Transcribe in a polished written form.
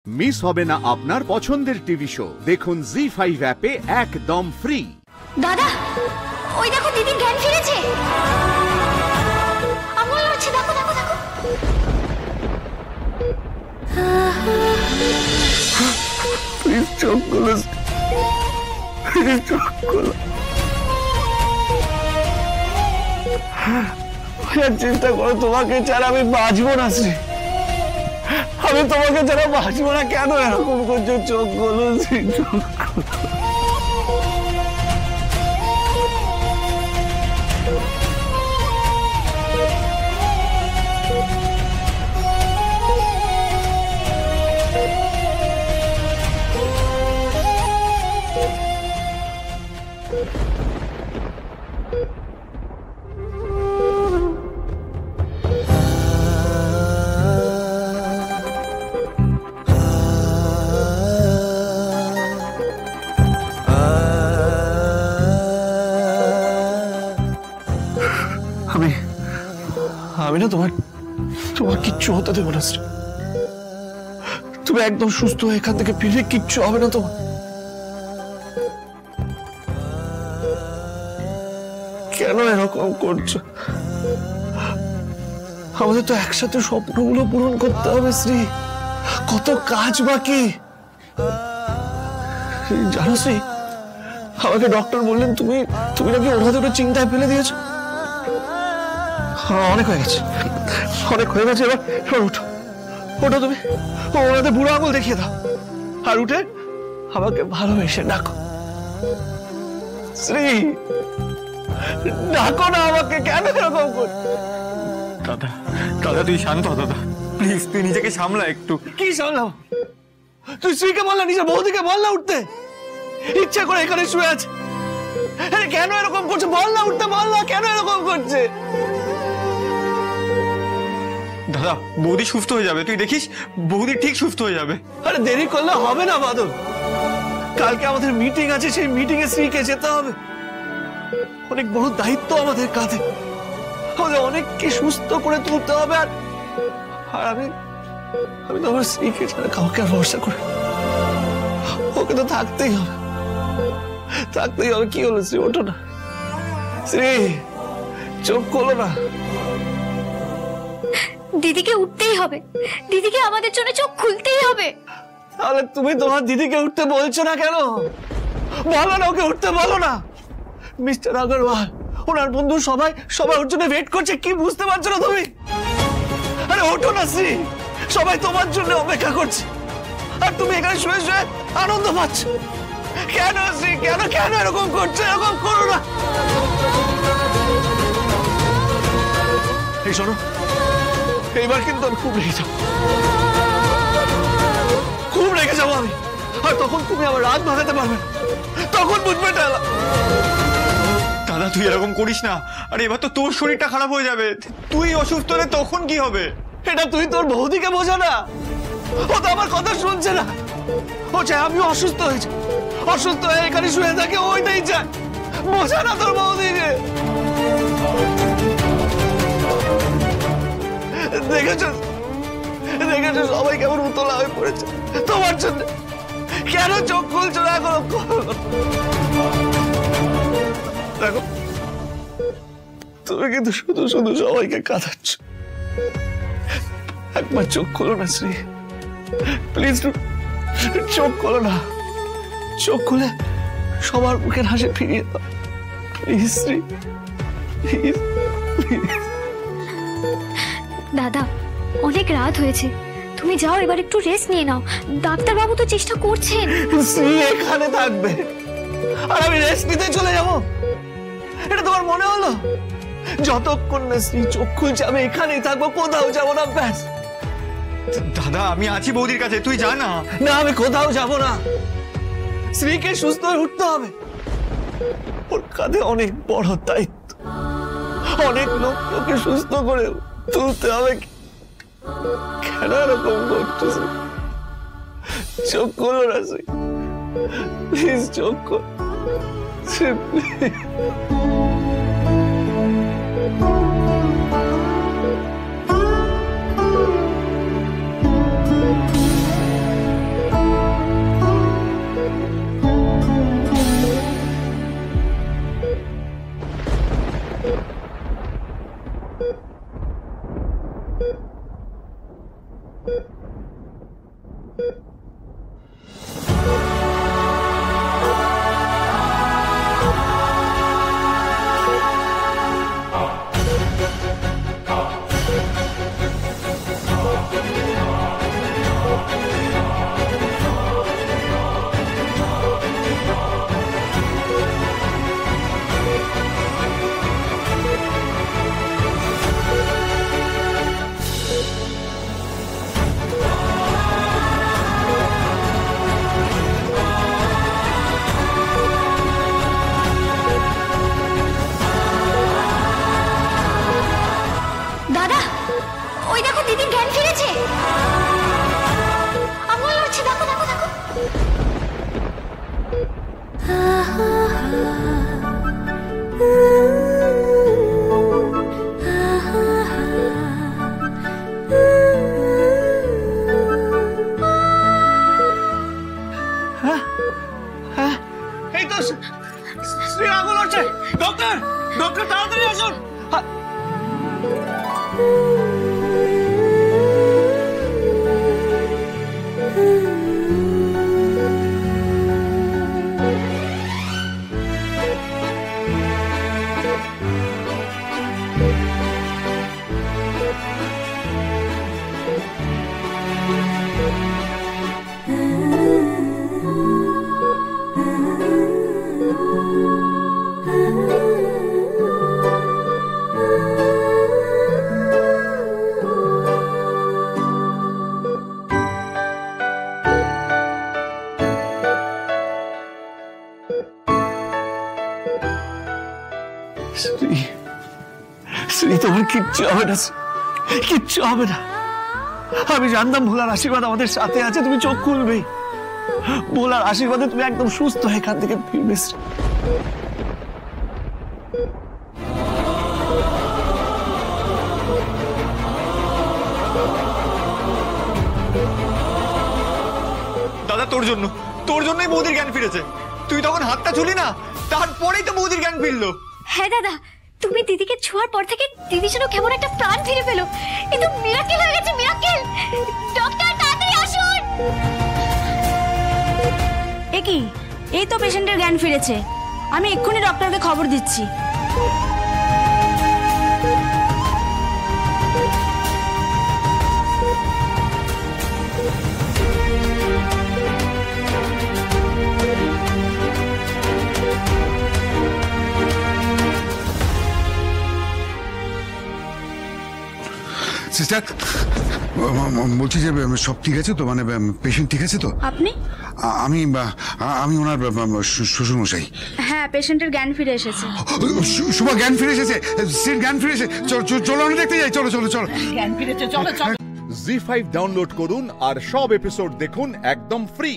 Miss হবে না আপনার পছন্দের টিভি শো। দেখুন জি5 অ্যাপে একদম ফ্রি। দাদা, ওই দেখো দিদির জ্ঞান ফিরেছে। আঙুল নড়ছে, দেখো দেখো দেখো। প্লিজ চোখ খুলো, প্লিজ চোখ খুলো। চেষ্টা করো, তোমাকে ছাড়া আমি বাঁচবো না শ্রী, আমি তোমাকে ছাড়া বাঁচবো না। কেন এরকম করছো? চোখ খোলো শ্রী, চোখ খোলো। আমি না তোমার কিচ্ছু হতে দেবো না। তুমি একদম সুস্থ হয়ে এখান থেকে ফিরে, কিচ্ছু হবে না তোমার। কেন এরকম করছো? আমাদের তো একসাথে স্বপ্নগুলো পূরণ করতে হবে শ্রী, কত কাজ বাকি। জানো শ্রী, আমাকে ডক্টর বললেন তুমি নাকি ওরা চিন্তায় ফেলে দিয়েছো। অনেক হয়ে গেছে, অনেক হয়ে গেছে। এবার উঠো, ওঠো তুমি, ওনাদের বুড়ো আঙুল দেখিয়ে দাও, আর উঠে আমাকে ভালোবেসে ডাকো শ্রী, ডাকো না আমাকে। কেন এরকম করছো? দাদা দাদা তুই শান্ত হ দাদা, প্লিজ তুই নিজেকে সামলা একটু। কি সামলাও? তুই শ্রীকে বল না, নিজের বৌদিকে বল না উঠতে। ইচ্ছা করে এখানে শুয়ে আছে, কেন এরকম করছে? বল না উঠতে, বল না কেন এরকম করছে। দাদা বৌদি সুস্থ হয়ে যাবে, তুই দেখিস বৌদি ঠিক সুস্থ হয়ে যাবে। আরে দেরি করলে হবে না বাদল, কালকে আমাদের মিটিং আছে, সেই মিটিং এ শ্রীকে যেতে হবে। অনেক বড় দায়িত্ব আমাদের কাঁধে, আমাদের অনেককে সুস্থ করে তুলতে হবে। আর আমি তো আমার শ্রীকে ছাড়া কাউকে আর ভরসা করে, ওকে তো থাকতেই হবে, থাকতেই হবে। কি হলো শ্রী? ওঠো না শ্রী, চোখ খোলো না। দিদিকে উঠতেই হবে, দিদিকে আমাদের জন্য চোখ খুলতেই হবে। তাহলে তুমি তোমার দিদিকে উঠতে বলছো না কেন? বলো না, ওকে উঠতে বলো না। মিস্টার আগরওয়াল, ওনার বন্ধু সবাই ওর জন্য ওয়েট করছে, কি বুঝতে পারছো না তুমি? আরে ওঠো না শ্রী, সবাই তোমার জন্য অপেক্ষা করছে, আর তুমি এখানে শুয়ে শুয়ে আনন্দ পাচ্ছ। কেন শ্রী, কেন কেন এরকম করছো? এরকম করো না। এই শোনো, এইবার কিন্তু আমি খুব রেগে যাবো, খুব রেগে যাবো আমি, আর তখন তুমি আমার রাগ ভাঙাতে পারবে না, তখন বুঝবে টালা। দাদা তুই এরকম করিস না, আরে এবার তো তোর শরীরটা খারাপ হয়ে যাবে, তুই অসুস্থ হলে তখন কি হবে? এটা তুই তোর বৌদিকে বোঝা না, ও তো আমার কথা শুনছে না। ও চায় আমি অসুস্থ হয়েছি, অসুস্থ হয়ে এখানে শুয়ে থাকে, ওইটাই চায়। বোঝা না তোর বৌদিকে। দেখেছো সবাই কেমন উতলা হয়ে পড়েছে তোমার জন্য। কেন চোখ খুলছো না? দেখো তুমি কিন্তু শুধু শুধু সবাইকে কাঁদাচ্ছ। একবার চোখ খোলো না শ্রী, প্লিজ চোখ খোলো না। চোখ খুলে সবার মুখের হাসি ফিরিয়ে দাও প্লিজ শ্রী, প্লিজ প্লিজ। দাদা অনেক রাত হয়েছে, তুমি যাও, এবার একটু রেস্ট নিয়ে নাও। ডাক্তারবাবু তো চেষ্টা করছেন। শ্রী এখানে থাকবে আর আমি রেস্ট নিতে চলে যাব, এটা তোমার মনে হলো? যতক্ষণ না শ্রী চোখ খুলছে আমি এখানেই থাকবো, কোথাও যাবো না। ব্যাস। দাদা আমি আছি বৌদির কাছে, তুই যা না। না আমি কোথাও যাব না, শ্রীকে সুস্থ হয়ে উঠতে হবে। ওর কাঁধে অনেক বড় দায়িত্ব, অনেক লোককে সুস্থ করে তুলতে হবে। কেন এরকম করছিস? চোখ খোলো না শ্রী, প্লিজ চোখ খোলো শ্রী, প্লিজ। দাদা, ওই দেখো দিদির জ্ঞান ফিরেছে। আঙুল নড়ছে, দেখো দেখো দেখো। এই তো শ্রী আঙুল হচ্ছে। ডক্টর, ডক্টর তাড়াতাড়ি আসুন। শ্রী, শ্রী তোমার কিচ্ছু হবে না, কিচ্ছু হবে না। আমি জানতাম ভোলার আশীর্বাদ আমাদের সাথে আছে, তুমি চোখ খুলবেই। ভোলার আশীর্বাদে তুমি একদম সুস্থ হয়ে এখান থেকে ফিরবে। শ্রী, দাদা তোর জন্যই বৌদির জ্ঞান ফিরেছে। তুই তখন হাতটা ছুলি না, তারপরেই তো বৌদির জ্ঞান ফিরলো। হ্যাঁ দাদা, তুমি দিদিকে ছোঁয়ার পর থেকে দিদি যেন কেমন একটা প্রাণ ফিরে পেলো। এ তো মিরাকেল হয়ে গেছে, মিরাকেল। ডক্টর তাড়াতাড়ি আসুন। এ কি, এই তো পেশেন্টের জ্ঞান ফিরেছে। আমি এক্ষুনি ডক্টরকে খবর দিচ্ছি। সিস্টার, বলছি যে সব ঠিক আছে তো, মানে পেশেন্ট ঠিক আছে তো? আপনি? আমি ওনার শ্বশুরমশাই। হ্যাঁ, পেশেন্টের জ্ঞান ফিরে এসেছে। শুভ জ্ঞান ফিরে এসেছে, সির জ্ঞান ফিরে এসেছে। চলো আমি দেখতে যাই, চলো চলো চলো। জি5 ডাউনলোড করুন আর সব এপিসোড দেখুন একদম ফ্রি।